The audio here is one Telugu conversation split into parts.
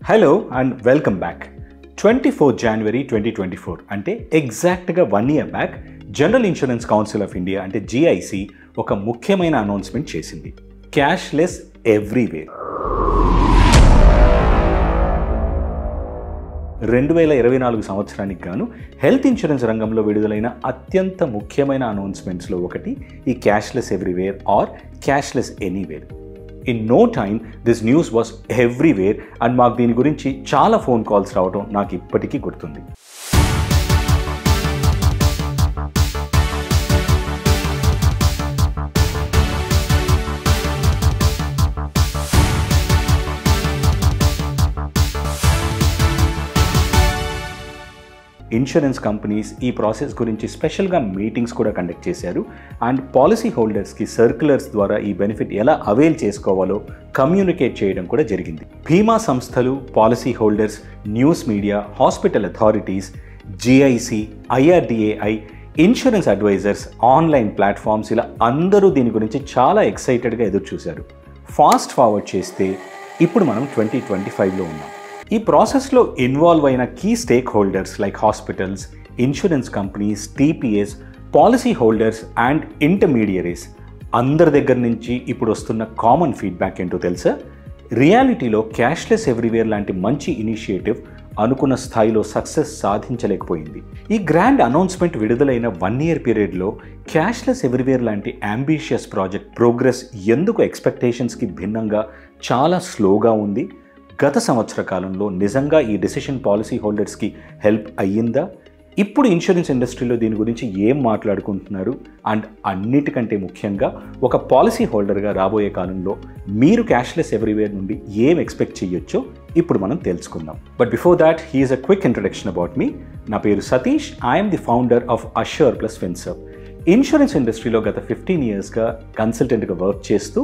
Hello and welcome back. 24 January 2024 అంటే ఎగ్జాక్ట్గా 1 year back general insurance council of India అంటే GIC ఒక ముఖ్యమైన అనౌన్స్మెంట్ చేసింది. Cashless everywhere. 2024 సంవత్సరానికి గాను హెల్త్ ఇన్సూరెన్స్ రంగంలో విడుదలైన అత్యంత ముఖ్యమైన అనౌన్స్మెంట్స్లో ఒకటి ఈ cashless everywhere or cashless anywhere. In no time, this news was everywhere and మాకు దీని గురించి చాలా ఫోన్ కాల్స్ రావడం నాకు ఇప్పటికీ గుర్తుంది. ఇన్సూరెన్స్ కంపెనీస్ ఈ ప్రాసెస్ గురించి స్పెషల్గా మీటింగ్స్ కూడా కండక్ట్ చేశారు అండ్ పాలసీ హోల్డర్స్కి సర్క్యులర్స్ ద్వారా ఈ బెనిఫిట్ ఎలా అవైల్ చేసుకోవాలో కమ్యూనికేట్ చేయడం కూడా జరిగింది. బీమా సంస్థలు, policy holders, news media, hospital authorities, GIC, IRDAI, insurance advisers, online platforms ఇలా అందరూ దీని గురించి చాలా ఎక్సైటెడ్గా ఎదురు చూశారు. ఫాస్ట్ ఫార్వర్డ్ చేస్తే ఇప్పుడు మనం 2025లో ఉన్నాం. ఈ ప్రాసెస్లో ఇన్వాల్వ్ అయిన key stake holders like hospitals, insurance companies, TPS, policy holders and intermediaries అందరి దగ్గర నుంచి ఇప్పుడు వస్తున్న కామన్ ఫీడ్బ్యాక్ ఏంటో తెలుసా? రియాలిటీలో క్యాష్లెస్ ఎవ్రీవేర్ లాంటి మంచి ఇనిషియేటివ్ అనుకున్న స్థాయిలో సక్సెస్ సాధించలేకపోయింది. ఈ గ్రాండ్ అనౌన్స్మెంట్ విడుదలైన 1 year పీరియడ్లో క్యాష్లెస్ ఎవ్రీవేర్ లాంటి అంబిషియస్ ప్రాజెక్ట్ ప్రోగ్రెస్ ఎందుకు ఎక్స్పెక్టేషన్స్కి భిన్నంగా చాలా స్లోగా ఉంది? గత సంవత్సర కాలంలో నిజంగా ఈ డెసిషన్ పాలసీ హోల్డర్స్కి హెల్ప్ అయ్యిందా? ఇప్పుడు ఇన్సూరెన్స్ ఇండస్ట్రీలో దీని గురించి ఏం మాట్లాడుకుంటున్నారు? అండ్ అన్నిటికంటే ముఖ్యంగా ఒక పాలసీ హోల్డర్గా రాబోయే కాలంలో మీరు క్యాష్లెస్ ఎవ్రీవేర్ నుండి ఏం ఎక్స్పెక్ట్ చేయొచ్చో ఇప్పుడు మనం తెలుసుకుందాం. But before that here's a quick introduction about me. నా పేరు Satish. I'm the founder of Assure Plus Finserv. Insurance ఇండస్ట్రీలో గత 15 yearsగా కన్సల్టెంట్గా వర్క్ చేస్తూ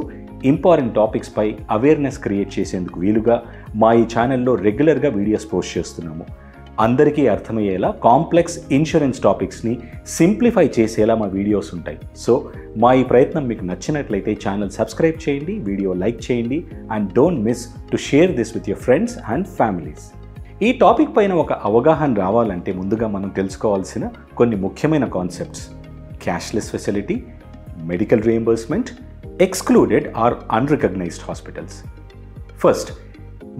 ఇంపార్టెంట్ టాపిక్స్పై అవేర్నెస్ క్రియేట్ చేసేందుకు వీలుగా మా ఈ ఛానల్లో రెగ్యులర్గా వీడియోస్ పోస్ట్ చేస్తున్నాము. అందరికీ అర్థమయ్యేలా కాంప్లెక్స్ ఇన్సూరెన్స్ టాపిక్స్ని సింప్లిఫై చేసేలా మా వీడియోస్ ఉంటాయి. సో మా ఈ ప్రయత్నం మీకు నచ్చినట్లయితే ఛానల్ సబ్స్క్రైబ్ చేయండి, వీడియో లైక్ చేయండి and don't miss to share this with your friends and families. ఈ టాపిక్ పైన ఒక అవగాహన రావాలంటే ముందుగా మనం తెలుసుకోవాల్సిన కొన్ని ముఖ్యమైన concepts: cashless facility, medical reimbursement, excluded or unrecognized hospitals. First,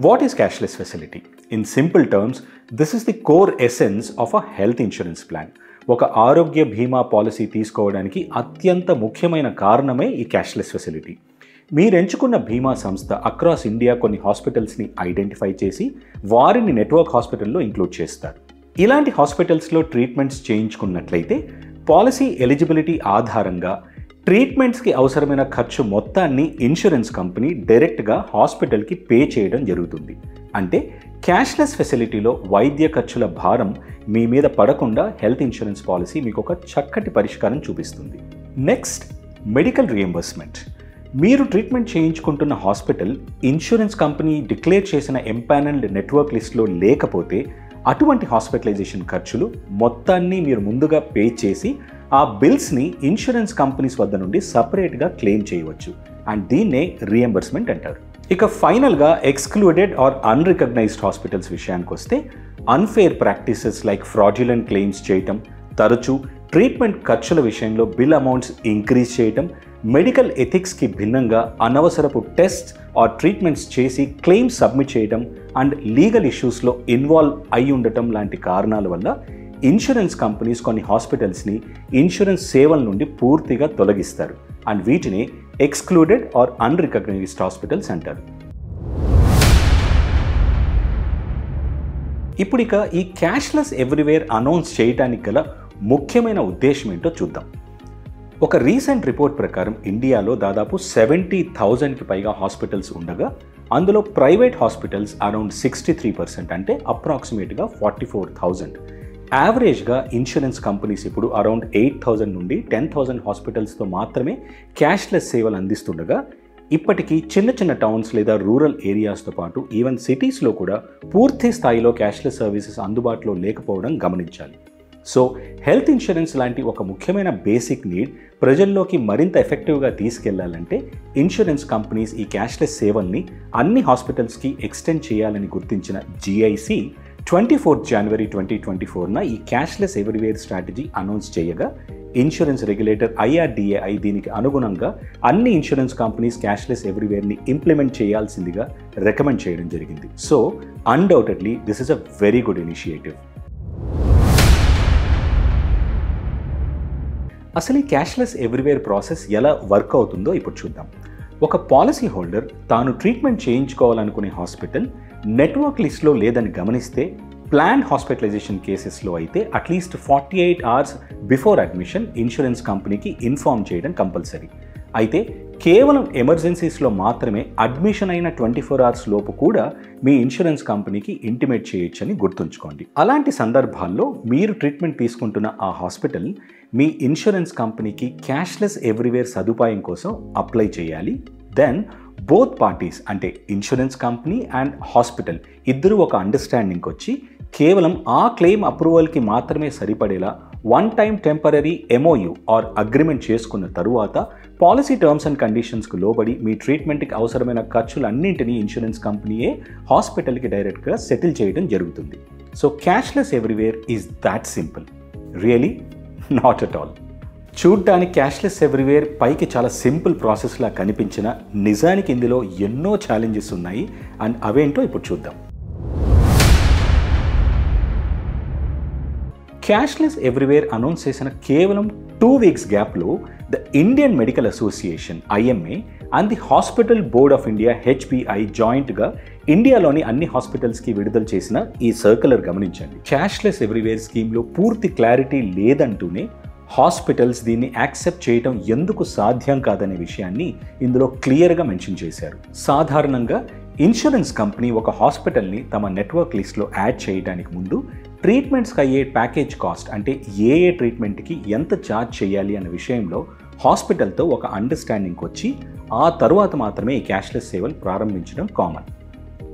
what is cashless facility? In simple terms, this is the core essence of a health insurance plan. ఒక ఆరోగ్య బీమా పాలసీ తీసుకోవడానికి అత్యంత ముఖ్యమైన కారణమే ఈ క్యాష్లెస్ ఫెసిలిటీ. మీరు ఎంచుకున్న బీమా సంస్థ అక్రాస్ ఇండియా కొన్ని హాస్పిటల్స్ని ఐడెంటిఫై చేసి వారిని నెట్వర్క్ హాస్పిటల్లో ఇంక్లూడ్ చేస్తారు. ఇలాంటి హాస్పిటల్స్లో ట్రీట్మెంట్స్ చేయించుకున్నట్లయితే పాలసీ ఎలిజిబిలిటీ ఆధారంగా ట్రీట్మెంట్స్కి అవసరమైన ఖర్చు మొత్తాన్ని ఇన్సూరెన్స్ కంపెనీ డైరెక్ట్గా హాస్పిటల్కి పే చేయడం జరుగుతుంది. అంటే క్యాష్లెస్ ఫెసిలిటీలో వైద్య ఖర్చుల భారం మీ మీద పడకుండా హెల్త్ ఇన్సూరెన్స్ పాలసీ మీకు ఒక చక్కటి పరిష్కారం చూపిస్తుంది. Next, medical reimbursement. మీరు ట్రీట్మెంట్ చేయించుకుంటున్న హాస్పిటల్ ఇన్సూరెన్స్ కంపెనీ డిక్లేర్ చేసిన ఎంపానల్డ్ నెట్వర్క్ లిస్ట్లో లేకపోతే అటువంటి హాస్పిటలైజేషన్ ఖర్చులు మొత్తాన్ని మీరు ముందుగా పే చేసి ఆ బిల్స్ని ఇన్సూరెన్స్ కంపెనీస్ వద్ద నుండి సపరేట్గా క్లెయిమ్ చేయవచ్చు అండ్ దీన్నే రీఎంబర్స్మెంట్ అంటారు. ఇక ఫైనల్గా ఎక్స్క్లూడెడ్ ఆర్ అన్రికగ్నైజ్డ్ హాస్పిటల్స్ విషయానికి వస్తే unfair practices like fraudulent claims చేయటం, తరచూ ట్రీట్మెంట్ ఖర్చుల విషయంలో బిల్ అమౌంట్స్ ఇంక్రీజ్ చేయటం, మెడికల్ ఎథిక్స్కి భిన్నంగా అనవసరపు టెస్ట్ ఆర్ ట్రీట్మెంట్స్ చేసి క్లెయిమ్స్ సబ్మిట్ చేయడం అండ్ లీగల్ ఇష్యూస్లో ఇన్వాల్వ్ అయి ఉండటం లాంటి కారణాల వల్ల ఇన్సూరెన్స్ కంపెనీస్ కొన్ని హాస్పిటల్స్ని ఇన్సూరెన్స్ సేవల నుండి పూర్తిగా తొలగిస్తారు అండ్ వీటిని ఎక్స్క్లూడెడ్ ఆర్ అన్రికగ్నైజ్డ్ హాస్పిటల్స్ అంటారు. ఇప్పుడు ఇక ఈ క్యాష్లెస్ ఎవ్రీవేర్ అనౌన్స్ చేయడానికి గల ముఖ్యమైన ఉద్దేశం ఏంటో చూద్దాం. ఒక రీసెంట్ రిపోర్ట్ ప్రకారం ఇండియాలో దాదాపు 70,000కి పైగా హాస్పిటల్స్ ఉండగా అందులో ప్రైవేట్ హాస్పిటల్స్ అరౌండ్ 63%, అంటే అప్రాక్సిమేట్గా 44,000. యావరేజ్గా ఇన్సూరెన్స్ కంపెనీస్ ఇప్పుడు అరౌండ్ 8,000 నుండి 10,000 హాస్పిటల్స్తో మాత్రమే క్యాష్లెస్ సేవలు అందిస్తుండగా ఇప్పటికీ చిన్న చిన్న టౌన్స్ లేదా రూరల్ ఏరియాస్తో పాటు ఈవెన్ సిటీస్లో కూడా పూర్తి స్థాయిలో క్యాష్లెస్ సర్వీసెస్ అందుబాటులో లేకపోవడం గమనించాలి. సో హెల్త్ ఇన్సూరెన్స్ లాంటి ఒక ముఖ్యమైన బేసిక్ నీడ్ ప్రజల్లోకి మరింత ఎఫెక్టివ్గా తీసుకెళ్లాలంటే ఇన్సూరెన్స్ కంపెనీస్ ఈ క్యాష్లెస్ సేవల్ని అన్ని హాస్పిటల్స్కి ఎక్స్టెండ్ చేయాలని గుర్తించిన GIC 24 జనవరి 2024న ఈ క్యాష్లెస్ ఎవ్రీవేర్ స్ట్రాటజీ అనౌన్స్ చేయగా ఇన్సూరెన్స్ రెగ్యులేటర్ IRDAI దీనికి అనుగుణంగా అన్ని ఇన్సూరెన్స్ కంపెనీస్ క్యాష్లెస్ ఎవ్రీవేర్ని ఇంప్లిమెంట్ చేయాల్సిందిగా రికమెండ్ చేయడం జరిగింది. So undoubtedly this is a very good initiative. అసలు ఈ క్యాష్లెస్ ఎవ్రీవేర్ ప్రాసెస్ ఎలా వర్క్ అవుతుందో ఇప్పుడు చూద్దాం. ఒక పాలసీ హోల్డర్ తాను ట్రీట్మెంట్ చేయించుకోవాలనుకునే హాస్పిటల్ నెట్వర్క్ లిస్ట్లో లేదని గమనిస్తే ప్లాన్ హాస్పిటలైజేషన్ కేసెస్లో అయితే at least 48 hours before admission insurance కంపెనీకి ఇన్ఫార్మ్ చేయడం కంపల్సరీ. అయితే కేవలం ఎమర్జెన్సీస్లో మాత్రమే అడ్మిషన్ అయిన 24 hours లోపు కూడా మీ ఇన్సూరెన్స్ కంపెనీకి ఇంటిమేట్ చేయొచ్చని గుర్తుంచుకోండి. అలాంటి సందర్భాల్లో మీరు ట్రీట్మెంట్ తీసుకుంటున్న ఆ హాస్పిటల్ మీ ఇన్సూరెన్స్ కంపెనీకి క్యాష్లెస్ ఎవ్రీవేర్ సదుపాయం కోసం అప్లై చేయాలి. దెన్ బోత్ పార్టీస్ అంటే ఇన్సూరెన్స్ కంపెనీ అండ్ హాస్పిటల్ ఇద్దరు ఒక అండర్స్టాండింగ్కి వచ్చి కేవలం ఆ క్లెయిమ్ అప్రూవల్కి మాత్రమే సరిపడేలా one time temporary MOU or agreement చేసుకున్న తరువాత పాలసీ టర్మ్స్ అండ్ కండిషన్స్కు లోబడి మీ ట్రీట్మెంట్కి అవసరమైన ఖర్చులన్నింటినీ ఇన్సూరెన్స్ కంపెనీయే హాస్పిటల్కి డైరెక్ట్గా సెటిల్ చేయడం జరుగుతుంది. So cashless everywhere is that simple. Really not at all. చూడ్డానికి క్యాష్లెస్ ఎవ్రీవేర్ పైకి చాలా సింపుల్ ప్రాసెస్లా కనిపించిన నిజానికి ఇందులో ఎన్నో ఛాలెంజెస్ ఉన్నాయి అండ్ అవేంటో ఇప్పుడు చూద్దాం. క్యాష్లెస్ ఎవ్రీవేర్ అనౌన్స్ చేసిన కేవలం 2 weeks గ్యాప్లో the Indian medical association IMA and the hospital board of India HBI జాయింట్గా ఇండియాలోని అన్ని హాస్పిటల్స్కి విడుదల చేసిన ఈ సర్క్యులర్ గమనించండి. క్యాష్లెస్ ఎవ్రీవేర్ స్కీమ్లో పూర్తి క్లారిటీ లేదంటూనే హాస్పిటల్స్ దీన్ని యాక్సెప్ట్ చేయడం ఎందుకు సాధ్యం కాదనే విషయాన్ని ఇందులో క్లియర్గా మెన్షన్ చేశారు. సాధారణంగా ఇన్సూరెన్స్ కంపెనీ ఒక హాస్పిటల్ని తమ నెట్వర్క్ లిస్ట్లో యాడ్ చేయడానికి ముందు ట్రీట్మెంట్స్కి అయ్యే ప్యాకేజ్ కాస్ట్ అంటే ఏ ట్రీట్మెంట్కి ఎంత ఛార్జ్ చేయాలి అనే విషయంలో హాస్పిటల్తో ఒక అండర్స్టాండింగ్కి వచ్చి ఆ తరువాత మాత్రమే ఈ క్యాష్లెస్ సేవలు ప్రారంభించడం కామన్.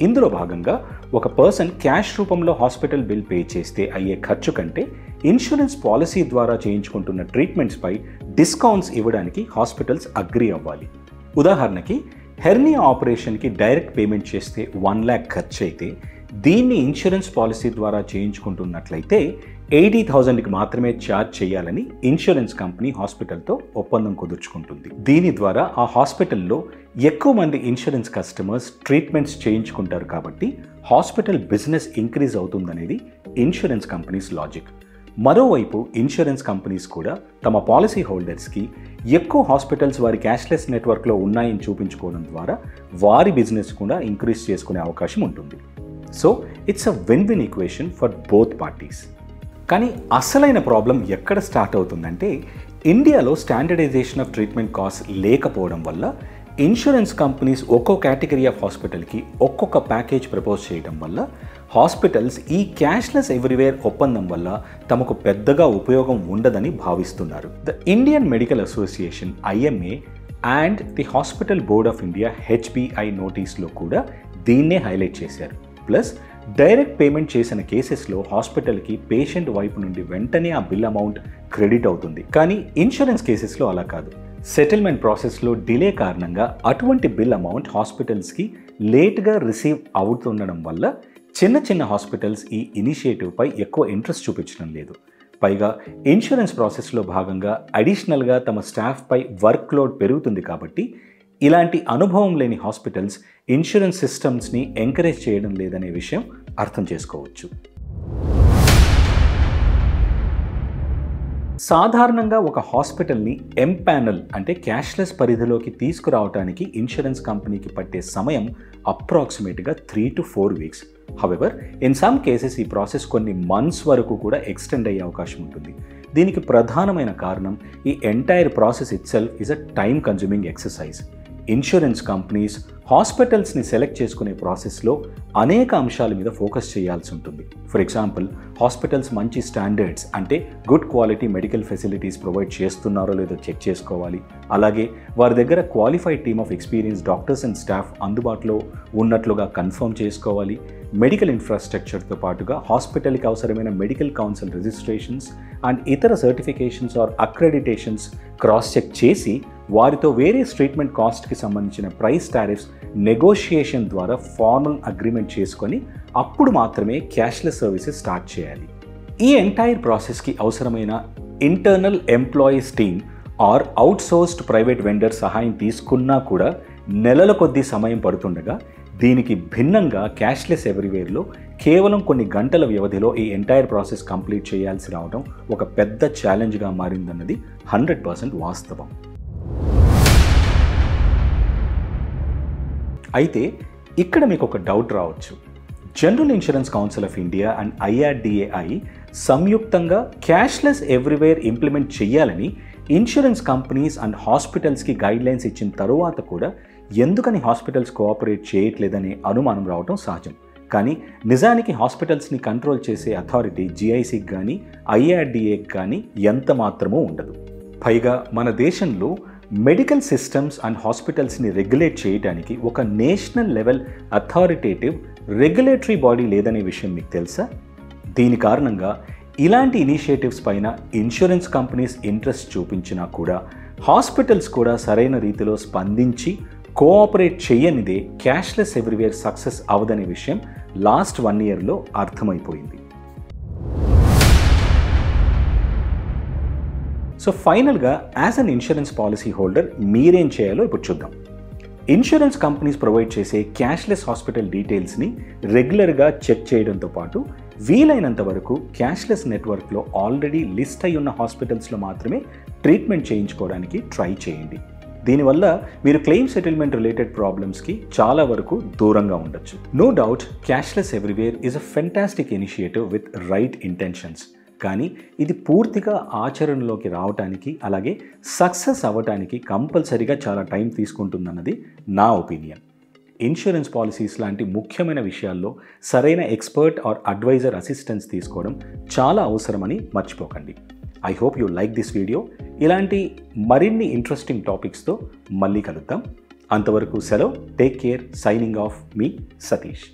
ఇందులో భాగంగా ఒక పర్సన్ క్యాష్ రూపంలో హాస్పిటల్ బిల్ పే చేస్తే అయ్యే ఖర్చు కంటే ఇన్సూరెన్స్ పాలసీ ద్వారా చేయించుకుంటున్న ట్రీట్మెంట్స్పై డిస్కౌంట్స్ ఇవ్వడానికి హాస్పిటల్స్ అగ్రీ అవ్వాలి. ఉదాహరణకి హెర్నియా ఆపరేషన్కి డైరెక్ట్ పేమెంట్ చేస్తే 1 lakh ఖర్చు అయితే దీన్ని ఇన్సూరెన్స్ పాలసీ ద్వారా చేయించుకుంటున్నట్లయితే 80,000కి మాత్రమే ఛార్జ్ చేయాలని ఇన్సూరెన్స్ కంపెనీ హాస్పిటల్తో ఒప్పందం కుదుర్చుకుంటుంది. దీని ద్వారా ఆ హాస్పిటల్లో ఎక్కువ మంది ఇన్సూరెన్స్ కస్టమర్స్ ట్రీట్మెంట్స్ చేయించుకుంటారు కాబట్టి హాస్పిటల్ బిజినెస్ ఇంక్రీజ్ అవుతుందనేది ఇన్సూరెన్స్ కంపెనీస్ లాజిక్. మరోవైపు ఇన్సూరెన్స్ కంపెనీస్ కూడా తమ పాలసీ హోల్డర్స్కి ఎక్కువ హాస్పిటల్స్ వారి క్యాష్లెస్ నెట్వర్క్లో ఉన్నాయని చూపించుకోవడం ద్వారా వారి బిజినెస్ కూడా ఇంక్రీజ్ చేసుకునే అవకాశం ఉంటుంది. So it's a win-win equation for both parties. కానీ అసలైన ప్రాబ్లం ఎక్కడ స్టార్ట్ అవుతుందంటే ఇండియాలో స్టాండర్డైజేషన్ ఆఫ్ ట్రీట్మెంట్ కాస్ట్ లేకపోవడం వల్ల ఇన్సూరెన్స్ కంపెనీస్ ఒక్కో కేటగిరీ ఆఫ్ హాస్పిటల్కి ఒక్కొక్క ప్యాకేజ్ ప్రపోజ్ చేయడం వల్ల హాస్పిటల్స్ ఈ క్యాష్లెస్ ఎవ్రీవేర్ ఒప్పందం వల్ల తమకు పెద్దగా ఉపయోగం ఉండదని భావిస్తున్నారు. The Indian medical association IMA and the hospital board of India HBI నోటీస్లో కూడా దీన్నే హైలైట్ చేశారు. ప్లస్ డైరెక్ట్ పేమెంట్ చేసిన కేసెస్లో హాస్పిటల్కి పేషెంట్ వైపు నుండి వెంటనే ఆ బిల్ అమౌంట్ క్రెడిట్ అవుతుంది. కానీ ఇన్సూరెన్స్ కేసెస్లో అలా కాదు. సెటిల్మెంట్ ప్రాసెస్లో డిలే కారణంగా అటువంటి బిల్ అమౌంట్ హాస్పిటల్స్కి లేట్గా రిసీవ్ అవుతుండడం వల్ల చిన్న చిన్న హాస్పిటల్స్ ఈ ఇనిషియేటివ్పై ఎక్కువ ఇంట్రెస్ట్ చూపించడం లేదు. పైగా ఇన్సూరెన్స్ ప్రాసెస్లో భాగంగా అడిషనల్గా తమ స్టాఫ్పై వర్క్ లోడ్ పెరుగుతుంది కాబట్టి ఇలాంటి అనుభవం లేని హాస్పిటల్స్ ఇన్సూరెన్స్ సిస్టమ్స్ని ఎంకరేజ్ చేయడం లేదనే విషయం అర్థం చేసుకోవచ్చు. సాధారణంగా ఒక హాస్పిటల్ని ఎంపానల్ అంటే క్యాష్లెస్ పరిధిలోకి తీసుకురావడానికి ఇన్సూరెన్స్ కంపెనీకి పట్టే సమయం అప్రాక్సిమేట్గా 3 to 4 weeks. However in some cases ఈ ప్రాసెస్ కొన్ని మంత్స్ వరకు కూడా ఎక్స్టెండ్ అయ్యే అవకాశం ఉంటుంది. దీనికి ప్రధానమైన కారణం ఈ entire process itself is a time consuming exercise. Insurance companies హాస్పిటల్స్ని సెలెక్ట్ చేసుకునే ప్రాసెస్లో అనేక అంశాల మీద ఫోకస్ చేయాల్సి ఉంటుంది. ఫర్ ఎగ్జాంపుల్, హాస్పిటల్స్ మంచి స్టాండర్డ్స్ అంటే good quality medical facilities provide చేస్తున్నారో లేదో చెక్ చేసుకోవాలి. అలాగే వారి దగ్గర qualified team of experience doctors and staff అందుబాటులో ఉన్నట్లుగా కన్ఫర్మ్ చేసుకోవాలి. మెడికల్ ఇన్ఫ్రాస్ట్రక్చర్తో పాటుగా హాస్పిటల్కి అవసరమైన మెడికల్ కౌన్సిల్ రిజిస్ట్రేషన్స్ అండ్ ఇతర certifications or accreditations cross check చేసి వారితో వేరియస్ ట్రీట్మెంట్ కాస్ట్కి సంబంధించిన ప్రైస్ టారిఫ్స్ నెగోషియేషన్ ద్వారా ఫార్మల్ అగ్రిమెంట్ చేసుకొని అప్పుడు మాత్రమే క్యాష్లెస్ సర్వీసెస్ స్టార్ట్ చేయాలి. ఈ ఎంటైర్ ప్రాసెస్కి అవసరమైన internal employees team or outsourced private vendor సహాయం తీసుకున్నా కూడా నెలల కొద్దీ సమయం పడుతుండగా, దీనికి భిన్నంగా క్యాష్లెస్ ఎవ్రీవేర్లో కేవలం కొన్ని గంటల వ్యవధిలో ఈ ఎంటైర్ ప్రాసెస్ కంప్లీట్ చేయాల్సి రావడం ఒక పెద్ద ఛాలెంజ్గా మారిందన్నది 100% వాస్తవం. అయితే ఇక్కడ మీకు ఒక డౌట్ రావచ్చు. General insurance council of India and IRDAI సంయుక్తంగా క్యాష్లెస్ ఎవ్రీవేర్ ఇంప్లిమెంట్ చేయాలని ఇన్సూరెన్స్ కంపెనీస్ అండ్ హాస్పిటల్స్కి గైడ్లైన్స్ ఇచ్చిన తరువాత కూడా ఎందుకని హాస్పిటల్స్ కోఆపరేట్ చేయట్లేదనే అనుమానం రావడం సహజం. కానీ నిజానికి హాస్పిటల్స్ని కంట్రోల్ చేసే అథారిటీ GICకి కానీ IRDAకి కానీ ఎంత మాత్రమూ ఉండదు. పైగా మన దేశంలో మెడికల్ సిస్టమ్స్ అండ్ హాస్పిటల్స్ని రెగ్యులేట్ చేయడానికి ఒక national level authoritative regulatory body లేదనే విషయం మీకు తెలుసా? దీని కారణంగా ఇలాంటి ఇనిషియేటివ్స్ పైన ఇన్సూరెన్స్ కంపెనీస్ ఇంట్రెస్ట్ చూపించినా కూడా హాస్పిటల్స్ కూడా సరైన రీతిలో స్పందించి కోఆపరేట్ చేయనిదే క్యాష్లెస్ ఎవ్రీవేర్ సక్సెస్ అవదనే విషయం లాస్ట్ 1 yearలో అర్థమైపోయింది. సో ఫైనల్గా as an insurance policy holder మీరేం చేయాలో ఇప్పుడు చూద్దాం. ఇన్సూరెన్స్ కంపెనీస్ ప్రొవైడ్ చేసే క్యాష్లెస్ హాస్పిటల్ డీటెయిల్స్ని రెగ్యులర్గా చెక్ చేయడంతో పాటు వీలైనంత వరకు క్యాష్లెస్ నెట్వర్క్లో ఆల్రెడీ లిస్ట్ అయి ఉన్న హాస్పిటల్స్లో మాత్రమే ట్రీట్మెంట్ చేయించుకోవడానికి ట్రై చేయండి. దీనివల్ల మీరు క్లెయిమ్ సెటిల్మెంట్ రిలేటెడ్ ప్రాబ్లమ్స్కి చాలా వరకు దూరంగా ఉండొచ్చు. No doubt cashless everywhere is a fantastic initiative with right intentions. కానీ ఇది పూర్తిగా ఆచరణలోకి రావడానికి అలాగే సక్సెస్ అవ్వడానికి కంపల్సరీగా చాలా టైం తీసుకుంటుందన్నది నా ఒపీనియన్. ఇన్సూరెన్స్ పాలసీస్ లాంటి ముఖ్యమైన విషయాల్లో సరైన ఎక్స్పర్ట్ ఆర్ అడ్వైజర్ అసిస్టెన్స్ తీసుకోవడం చాలా అవసరమని మర్చిపోకండి. I hope you like this video. ఇలాంటి మరిన్ని ఇంట్రెస్టింగ్ టాపిక్స్తో మళ్ళీ కలుద్దాం. అంతవరకు సెలవు. Take care. సైనింగ్ ఆఫ్ మీ సతీష్.